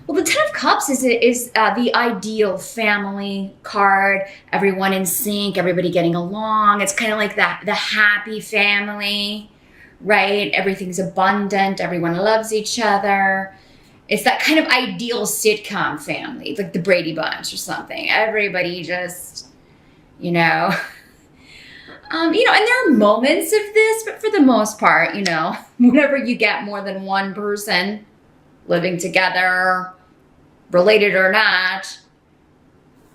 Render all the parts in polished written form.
Well, the Ten of Cups is the ideal family card. Everyone in sync, everybody getting along. It's kind of like that the happy family, right? Everything's abundant. Everyone loves each other. It's that kind of ideal sitcom family, like the Brady Bunch or something. Everybody just, you know, and there are moments of this, but for the most part, whenever you get more than one person living together, related or not,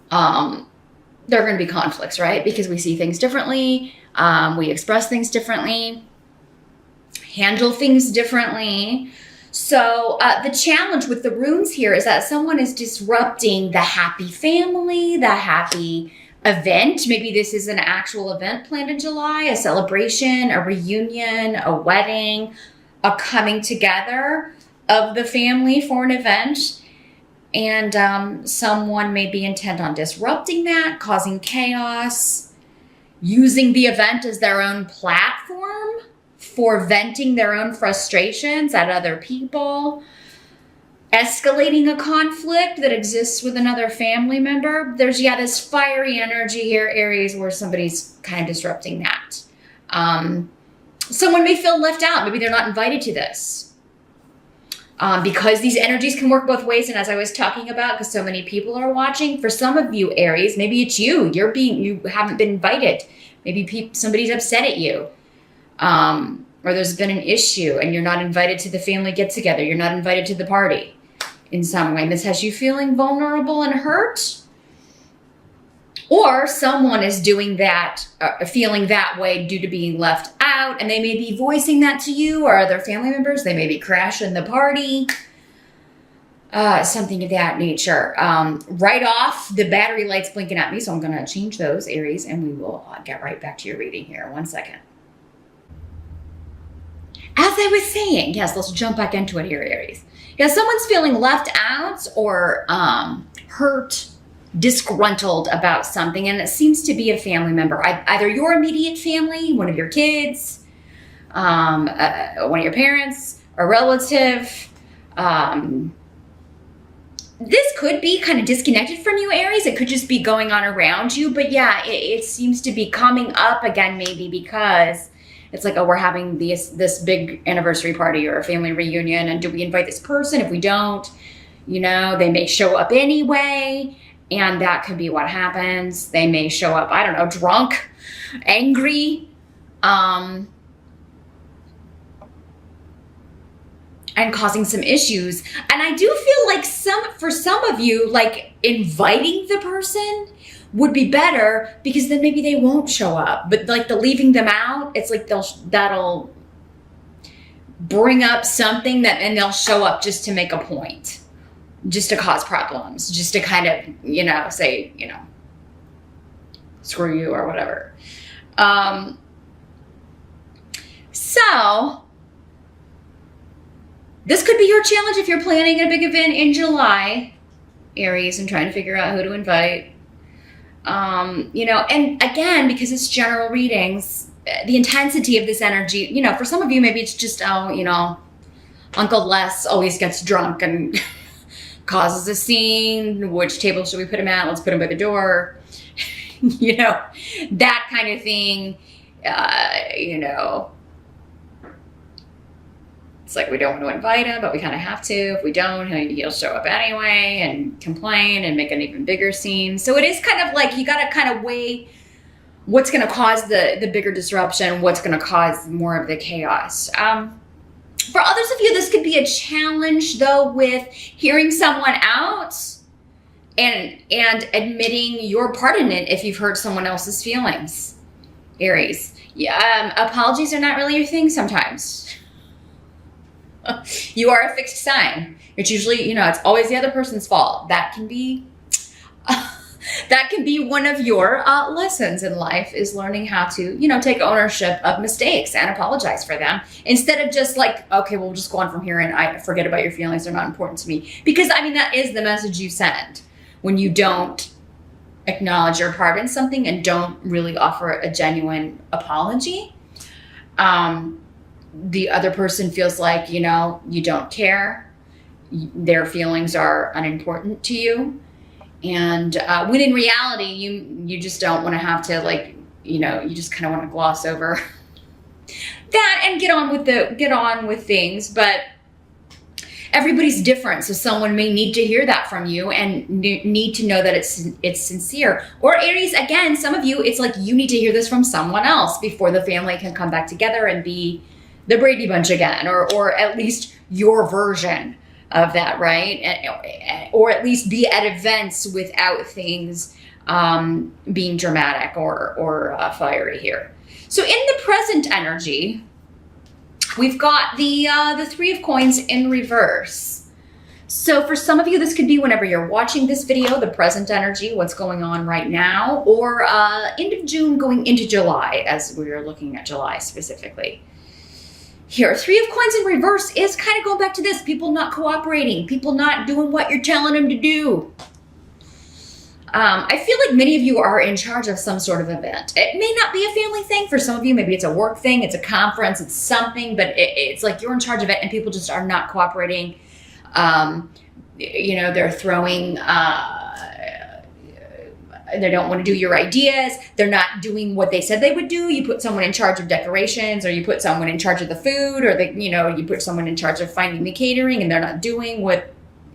there are going to be conflicts, right? Because we see things differently, we express things differently, handle things differently. So the challenge with the runes here is that someone is disrupting the happy family, the happy event. Maybe this is an actual event planned in July, a celebration, a reunion, a wedding, a coming together of the family for an event. And someone may be intent on disrupting that, causing chaos, using the event as their own platform for venting their own frustrations at other people, escalating a conflict that exists with another family member. There's, this fiery energy here, Aries, where somebody's kind of disrupting that. Someone may feel left out. Maybe they're not invited to this. Because these energies can work both ways. And as I was talking about, because so many people are watching, for some of you, Aries, maybe it's you. You haven't been invited. Maybe somebody's upset at you. Or there's been an issue and you're not invited to the family get-together. You're not invited to the party in some way. This has you feeling vulnerable and hurt. Or someone is doing that, feeling that way due to being left out, and they may be voicing that to you or other family members. They may be crashing the party, something of that nature. Right off, the battery light's blinking at me, so I'm going to change those, Aries, and we will get right back to your reading here. 1 second. As I was saying, yes, let's jump back into it here, Aries. Someone's feeling left out or hurt, disgruntled about something, and it seems to be a family member, either your immediate family, one of your kids, one of your parents, a relative. This could be kind of disconnected from you, Aries. It could just be going on around you, but it seems to be coming up again, maybe because it's like, we're having this big anniversary party or a family reunion, and do we invite this person? If we don't, they may show up anyway. And that could be what happens. They may show up, I don't know, drunk, angry, and causing some issues. And I do feel like for some of you, like inviting the person would be better, because then maybe they won't show up. But like the leaving them out, it's like that'll bring up something and they'll show up just to make a point. Just to cause problems, just to kind of, say, screw you or whatever. So this could be your challenge if you're planning a big event in July, Aries, and trying to figure out who to invite. And again, because it's general readings, the intensity of this energy, for some of you, maybe it's just, Uncle Les always gets drunk and causes a scene. Which table should we put him at? Let's put him by the door. That kind of thing. It's like we don't want to invite him, but we kind of have to. If we don't, he'll show up anyway and complain and make an even bigger scene. So it is kind of like you got to kind of weigh what's going to cause the bigger disruption, what's going to cause more of the chaos. For others of you, this could be a challenge, though, with hearing someone out and admitting your part in it if you've hurt someone else's feelings, Aries. Apologies are not really your thing sometimes. You are a fixed sign. It's usually, it's always the other person's fault. That can be one of your lessons in life, is learning how to, take ownership of mistakes and apologize for them, instead of just like, okay, we'll just go on from here and I forget about your feelings. They're not important to me. Because that is the message you send when you don't acknowledge your part in something and don't really offer a genuine apology. The other person feels like, you don't care. their feelings are unimportant to you. And when in reality, you just don't want to have to, like, you know, you just kind of want to gloss over that and get on with things. But everybody's different, so someone may need to hear that from you and need to know that it's sincere. Or Aries, again, some of you, it's like you need to hear this from someone else before the family can come back together and be the Brady Bunch again, or at least your version of that, right? Or at least be at events without things being dramatic or fiery here. So in the present energy, we've got the Three of Coins in reverse. So for some of you, this could be whenever you're watching this video, the present energy, what's going on right now, or end of June going into July, as we're looking at July specifically. Here, Three of Coins in reverse is kind of going back to this. People not cooperating. People not doing what you're telling them to do. I feel like many of you are in charge of some sort of event. It may not be a family thing. For some of you, maybe it's a work thing. It's a conference. It's something. But it's like you're in charge of it and people just are not cooperating. You know, they're throwing... they don't want to do your ideas. They're not doing what they said they would do. You put someone in charge of decorations, or you put someone in charge of the food, or you put someone in charge of finding the catering, and they're not doing what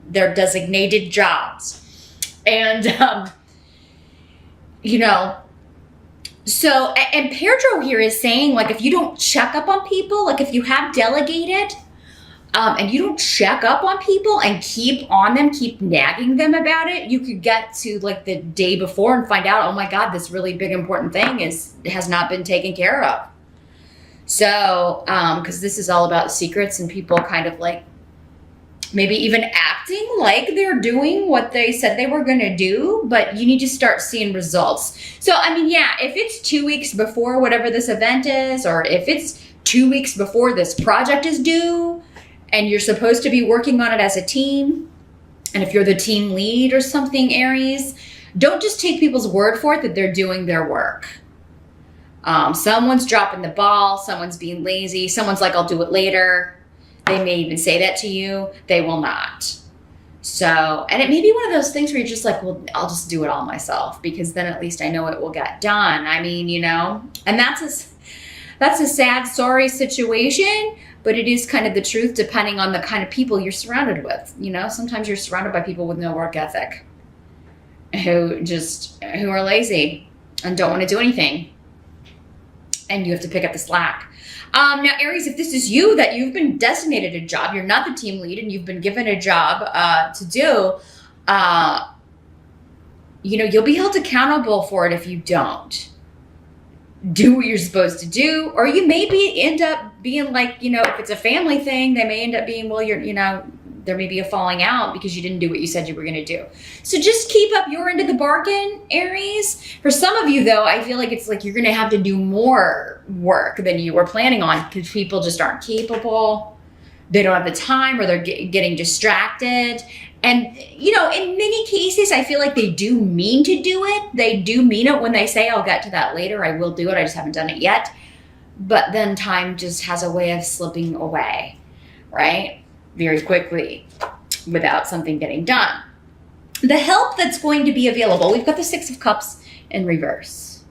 their designated jobs. And, you know, so, and Pedro here is saying, like, if you don't check up on people, like if you have delegated, and you don't check up on people and keep on them, keep nagging them about it, you could get to like the day before and find out, oh my God, this really big important thing has not been taken care of. So, because this is all about secrets and people kind of like maybe even acting like they're doing what they said they were going to do, but you need to start seeing results. So, I mean, yeah, if it's 2 weeks before whatever this event is, or if it's 2 weeks before this project is due, and you're supposed to be working on it as a team, and if you're the team lead or something, Aries, don't just take people's word for it that they're doing their work. Someone's dropping the ball, someone's being lazy, someone's like, I'll do it later. They may even say that to you. They will not. So, and it may be one of those things where you're just like, well, I'll just do it all myself because then at least I know it will get done. I mean, you know, and that's a sad, sorry situation, but it is kind of the truth depending on the kind of people you're surrounded with. You know, sometimes you're surrounded by people with no work ethic who are lazy and don't want to do anything. And you have to pick up the slack. Now, Aries, if this is you, that you've been designated a job, you're not the team lead and you've been given a job to do, you know, you'll be held accountable for it if you don't do what you're supposed to do. Or you maybe end up being like, you know, if it's a family thing, they may end up being, well, there may be a falling out because you didn't do what you said you were going to do. So just keep up your end of the bargain, Aries. For some of you, though, I feel like it's like you're going to have to do more work than you were planning on because people just aren't capable. They don't have the time, or they're getting distracted. And, you know, in many cases, I feel like they do mean to do it. They do mean it when they say, I'll get to that later. I will do it. I just haven't done it yet. But then time just has a way of slipping away, right? Very quickly without something getting done. The help that's going to be available, we've got the Six of Cups in reverse.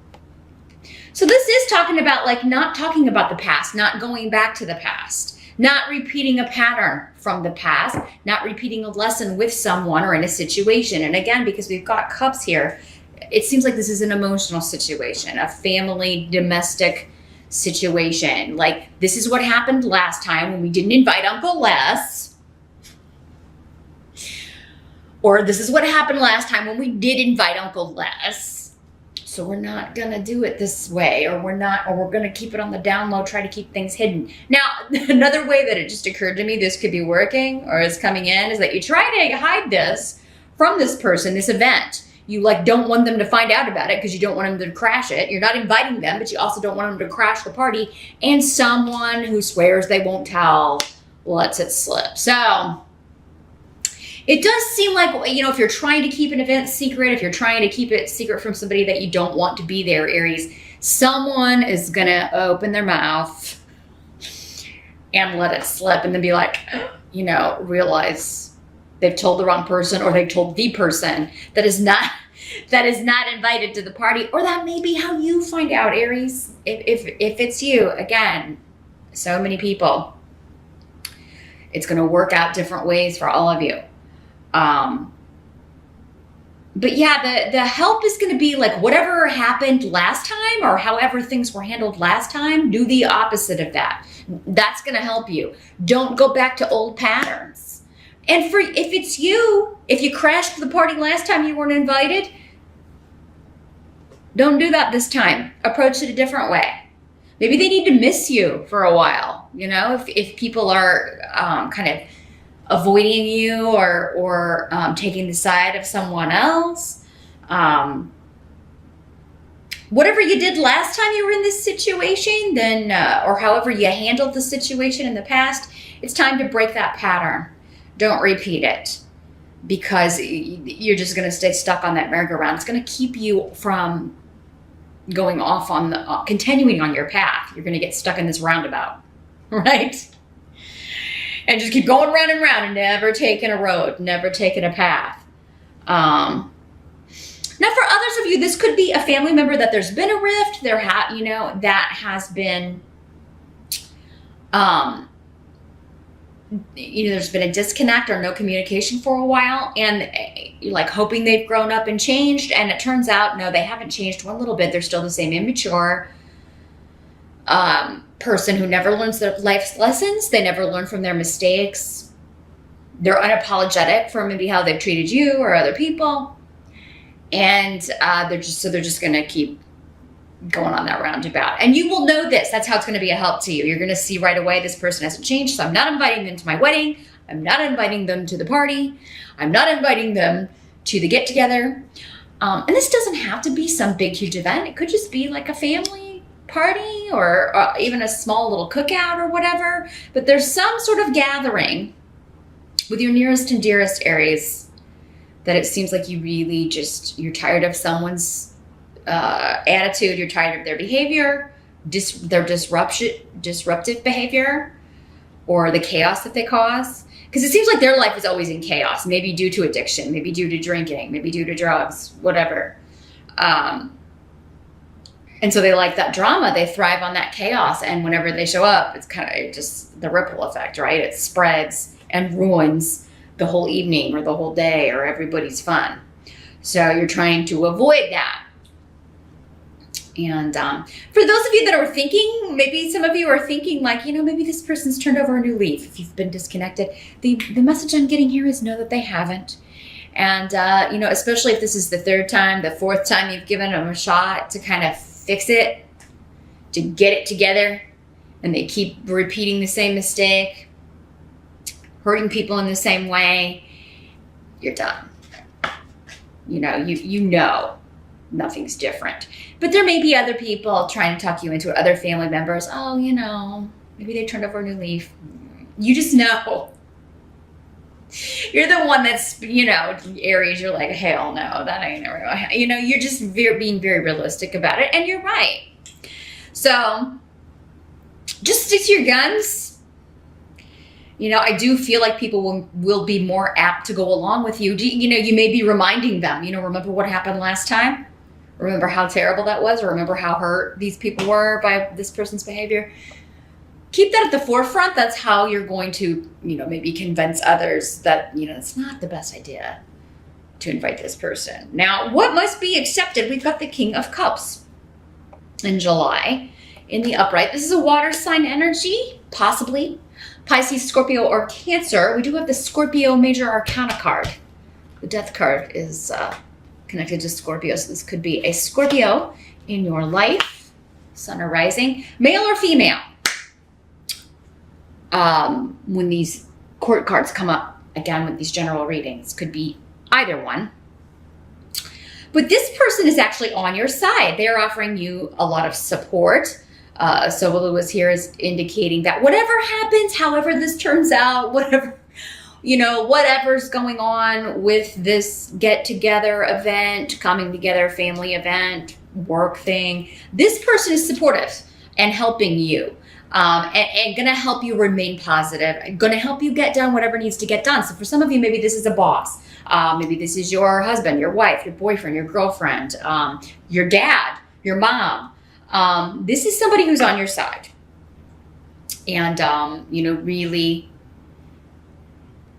So this is talking about like not talking about the past, not going back to the past, not repeating a pattern from the past, not repeating a lesson with someone or in a situation. And again, because we've got cups here, it seems like this is an emotional situation, a family, domestic situation. Like, this is what happened last time when we didn't invite Uncle Les. Or this is what happened last time when we did invite Uncle Les. So we're not going to do it this way, or we're going to keep it on the down low, try to keep things hidden. Now, another way that it just occurred to me this could be working or is coming in is that you try to hide this from this person, this event. You like don't want them to find out about it because you don't want them to crash it. You're not inviting them, but you also don't want them to crash the party. And someone who swears they won't tell lets it slip. So it does seem like, you know, if you're trying to keep an event secret, if you're trying to keep it secret from somebody that you don't want to be there, Aries, someone is going to open their mouth and let it slip and then be like, you know, realize they've told the wrong person, or they've told the person that is not invited to the party. Or that may be how you find out, Aries. If it's you, again, so many people, it's going to work out different ways for all of you. But yeah, the help is going to be like whatever happened last time, or however things were handled last time, do the opposite of that. That's going to help you. Don't go back to old patterns. And if it's you, if you crashed the party last time you weren't invited, don't do that this time. Approach it a different way. Maybe they need to miss you for a while. You know, if people are kind of avoiding you, or taking the side of someone else. Whatever you did last time you were in this situation, then, or however you handled the situation in the past, it's time to break that pattern. Don't repeat it, because you're just going to stay stuck on that merry-go-round. It's going to keep you from going off on continuing on your path. You're going to get stuck in this roundabout, right? And just keep going round and round and never taking a road, never taking a path. Now, for others of you, this could be a family member that there's been a rift. That has been, there's been a disconnect or no communication for a while, and you're like hoping they've grown up and changed, and it turns out, no, they haven't changed one little bit. They're still the same immature person who never learns their life's lessons. They never learn from their mistakes. They're unapologetic for maybe how they've treated you or other people. And they're just going to keep going on that roundabout. And you will know this. That's how it's going to be a help to you. You're going to see right away this person hasn't changed, so I'm not inviting them to my wedding. I'm not inviting them to the party. I'm not inviting them to the get-together. And this doesn't have to be some big, huge event. It could just be like a family party, or even a small little cookout or whatever. But there's some sort of gathering with your nearest and dearest Aries that it seems like you really you're tired of someone's attitude. You're tired of their behavior, their disruptive behavior, or the chaos that they cause. Because it seems like their life is always in chaos, maybe due to addiction, maybe due to drinking, maybe due to drugs, whatever. And so they like that drama. They thrive on that chaos. And whenever they show up, it's kind of just the ripple effect, right? It spreads and ruins the whole evening or the whole day or everybody's fun. So you're trying to avoid that. And for those of you that are thinking, maybe some of you are thinking like, maybe this person's turned over a new leaf. If you've been disconnected, the message I'm getting here is no, that they haven't. And, especially if this is the third time, the fourth time you've given them a shot to kind of fix it, to get it together, and they keep repeating the same mistake, hurting people in the same way, you're done. You know nothing's different. But there may be other people trying to talk you into it, other family members. Oh, maybe they turned over a new leaf. You just know. You're the one that's, Aries, you're like, hell no, that ain't never, you're just being very realistic about it. And you're right. So just stick to your guns. I do feel like people will be more apt to go along with you. You may be reminding them, remember what happened last time? Remember how terrible that was? Or remember how hurt these people were by this person's behavior? Keep that at the forefront. That's how you're going to, maybe convince others that, it's not the best idea to invite this person. Now, what must be accepted? We've got the King of Cups in July in the upright. This is a water sign energy, possibly Pisces, Scorpio, or Cancer. We do have the Scorpio Major Arcana card. The Death card is connected to Scorpio, so this could be a Scorpio in your life, sun or rising, male or female. When these court cards come up, again, with these general readings, could be either one. But this person is actually on your side. They're offering you a lot of support. So what Lewis here is indicating that whatever happens, however this turns out, whatever's going on with this get-together event, coming together, family event, work thing, this person is supportive and helping you. and going to help you remain positive, going to help you get done whatever needs to get done. So for some of you, maybe this is a boss. Maybe this is your husband, your wife, your boyfriend, your girlfriend, your dad, your mom. This is somebody who's on your side. And, really,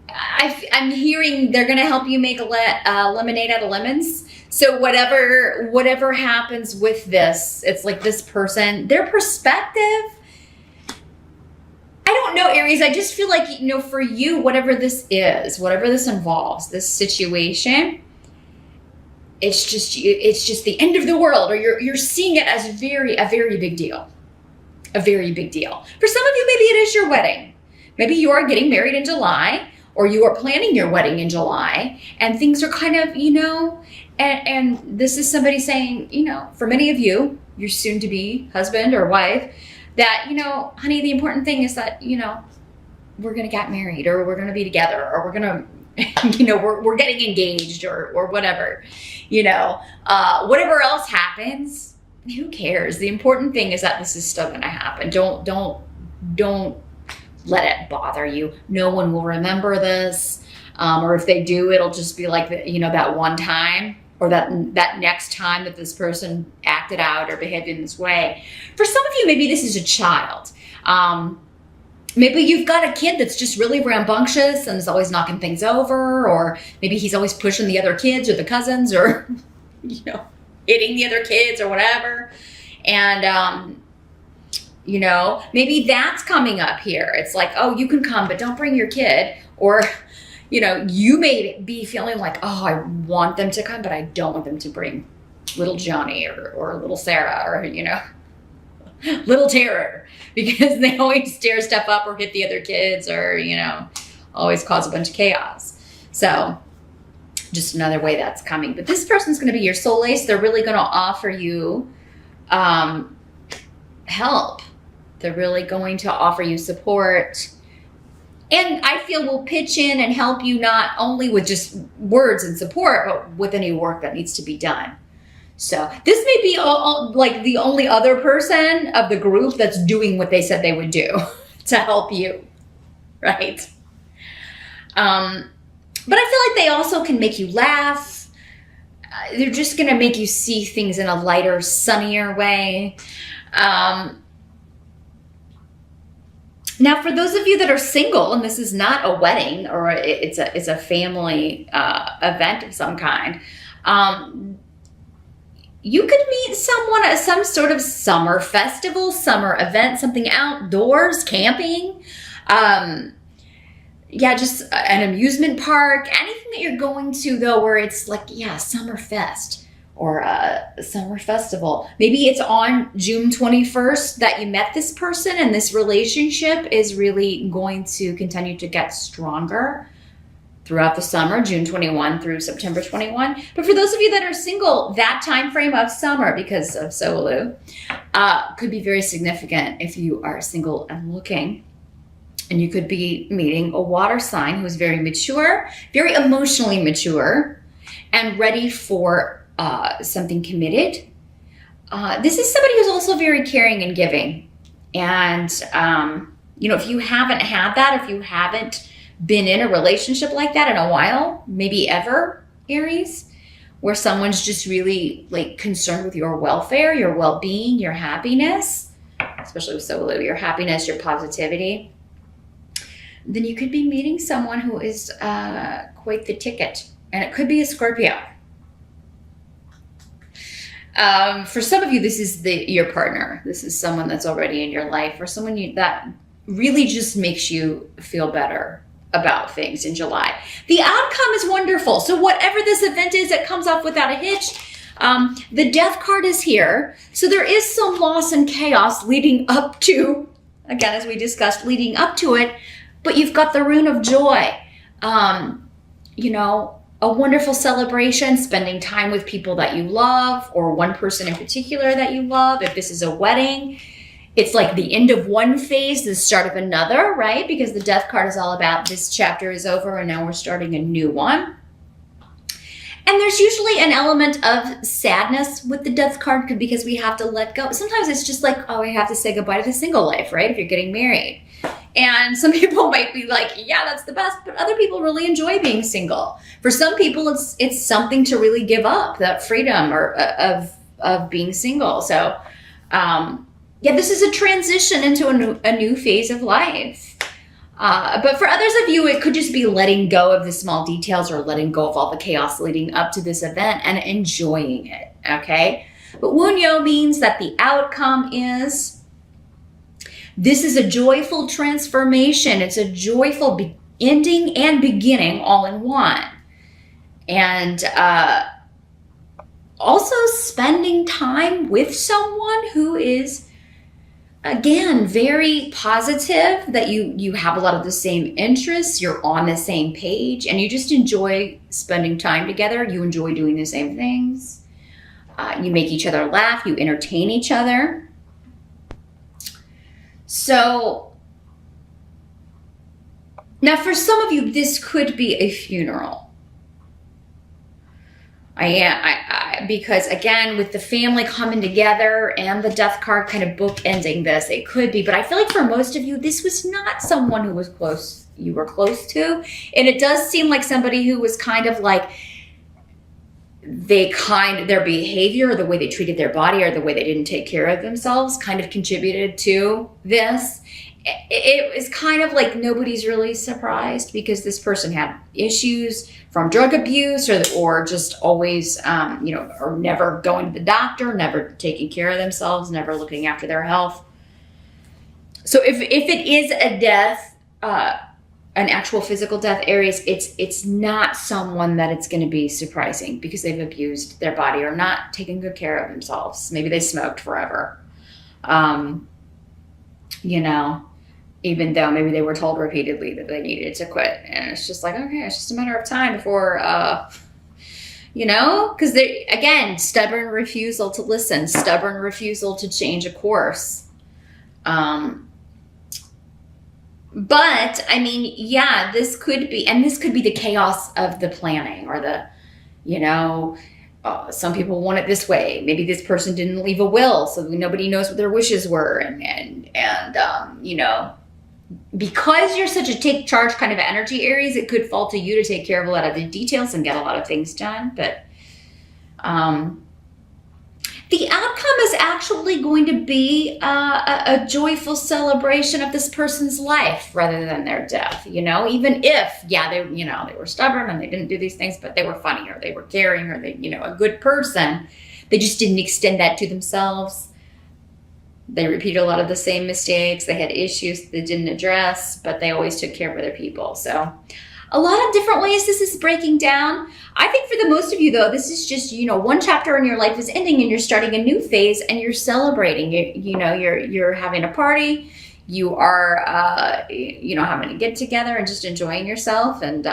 I'm hearing they're going to help you make a lemonade out of lemons. So whatever happens with this, it's like this person, their perspective, I don't know, Aries. I just feel like, for you, whatever this is, whatever this involves, this situation, it's just the end of the world, or you're seeing it as a very big deal. A very big deal. For some of you, maybe it is your wedding. Maybe you are getting married in July, or you are planning your wedding in July, and things are kind of, and this is somebody saying, for many of you, your soon-to-be husband or wife, that, honey, the important thing is that, we're going to get married, or we're going to be together, or we're going to, we're getting engaged, or whatever, whatever else happens, who cares? The important thing is that this is still going to happen. Don't let it bother you. No one will remember this. Or if they do, it'll just be like, that one time, or that next time that this person acted out or behaved in this way. For some of you, maybe this is a child. Maybe you've got a kid that's just really rambunctious and is always knocking things over, or maybe he's always pushing the other kids or the cousins, or, hitting the other kids or whatever. And, maybe that's coming up here. It's like, oh, you can come, but don't bring your kid. Or, you may be feeling like, oh, I want them to come, but I don't want them to bring little Johnny or little Sarah or, little Terror, because they always tear stuff up or hit the other kids, or, always cause a bunch of chaos. So just another way that's coming. But this person's going to be your soul ace. They're really going to offer you help. They're really going to offer you support. And I feel will pitch in and help you not only with just words and support, but with any work that needs to be done. So this may be like the only other person of the group that's doing what they said they would do to help you, right? But I feel like they also can make you laugh. They're just going to make you see things in a lighter, sunnier way. Now, for those of you that are single, and this is not a wedding, or it's a family event of some kind, you could meet someone at some sort of summer festival, summer event, something outdoors, camping. Just an amusement park, anything that you're going to, though, where it's like, summer fest or a summer festival. Maybe it's on June 21st that you met this person, and this relationship is really going to continue to get stronger throughout the summer, June 21 through September 21. But for those of you that are single, that time frame of summer, because of Solu, could be very significant if you are single and looking. And you could be meeting a water sign who's very mature, very emotionally mature, and ready for something committed. This is somebody who's also very caring and giving. And, if you haven't had that, if you haven't been in a relationship like that in a while, maybe ever, Aries, where someone's just really like concerned with your welfare, your well-being, your happiness, especially with Solo, your happiness, your positivity, then you could be meeting someone who is quite the ticket. And it could be a Scorpio. For some of you, this is your partner. This is someone that's already in your life, or someone that really just makes you feel better about things in July. The outcome is wonderful. So whatever this event is, it comes off without a hitch. The death card is here. So there is some loss and chaos leading up to, again, as we discussed, leading up to it. But you've got the rune of joy. A wonderful celebration, spending time with people that you love, or one person in particular that you love. If this is a wedding, it's like the end of one phase, the start of another, right? Because the death card is all about this chapter is over and now we're starting a new one. And there's usually an element of sadness with the death card because we have to let go. Sometimes it's just like, oh, I have to say goodbye to the single life, right? If you're getting married. And some people might be like, yeah, that's the best. But other people really enjoy being single. For some people, it's something to really give up, that freedom or of being single. So, yeah, this is a transition into a new phase of life. But for others of you, it could just be letting go of the small details or letting go of all the chaos leading up to this event and enjoying it, okay? But Wunyo means that the outcome is, this is a joyful transformation. It's a joyful ending and beginning all in one. And also spending time with someone who is, again, very positive, that you have a lot of the same interests, you're on the same page, and you just enjoy spending time together. You enjoy doing the same things. You make each other laugh. You entertain each other. So now for some of you, this could be a funeral. Because again, with the family coming together and the death card kind of bookending this, it could be. But I feel like for most of you, this was not someone who was close, you were close to. And it does seem like somebody who was kind of like, their behavior or the way they treated their body or the way they didn't take care of themselves kind of contributed to this. It was kind of like nobody's really surprised because this person had issues from drug abuse or just always, or never going to the doctor, never taking care of themselves, never looking after their health. So if it is a death, an actual physical death, Aries, it's not someone that it's going to be surprising because they've abused their body or not taken good care of themselves. Maybe they smoked forever. Even though maybe they were told repeatedly that they needed to quit. And it's just like, okay, it's just a matter of time before, because they, again, stubborn refusal to listen, stubborn refusal to change a course. But I mean, yeah, this could be the chaos of the planning or the, some people want it this way. Maybe this person didn't leave a will, so nobody knows what their wishes were. And because you're such a take charge kind of energy, Aries, it could fall to you to take care of a lot of the details and get a lot of things done. But the outcome is actually going to be a joyful celebration of this person's life rather than their death, even if, they were stubborn and they didn't do these things, but they were funny or they were caring or they, a good person. They just didn't extend that to themselves. They repeated a lot of the same mistakes. They had issues they didn't address, but they always took care of other people. So a lot of different ways this is breaking down. I think for the most of you, though, this is just, one chapter in your life is ending and you're starting a new phase and you're celebrating. You're having a party. You are, having a get together and just enjoying yourself. And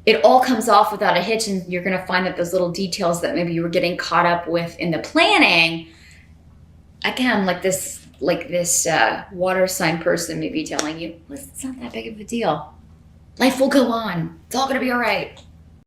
it all comes off without a hitch. And you're going to find that those little details that maybe you were getting caught up with in the planning, again, like this water sign person may be telling you, listen, it's not that big of a deal. Life will go on. It's all going to be all right.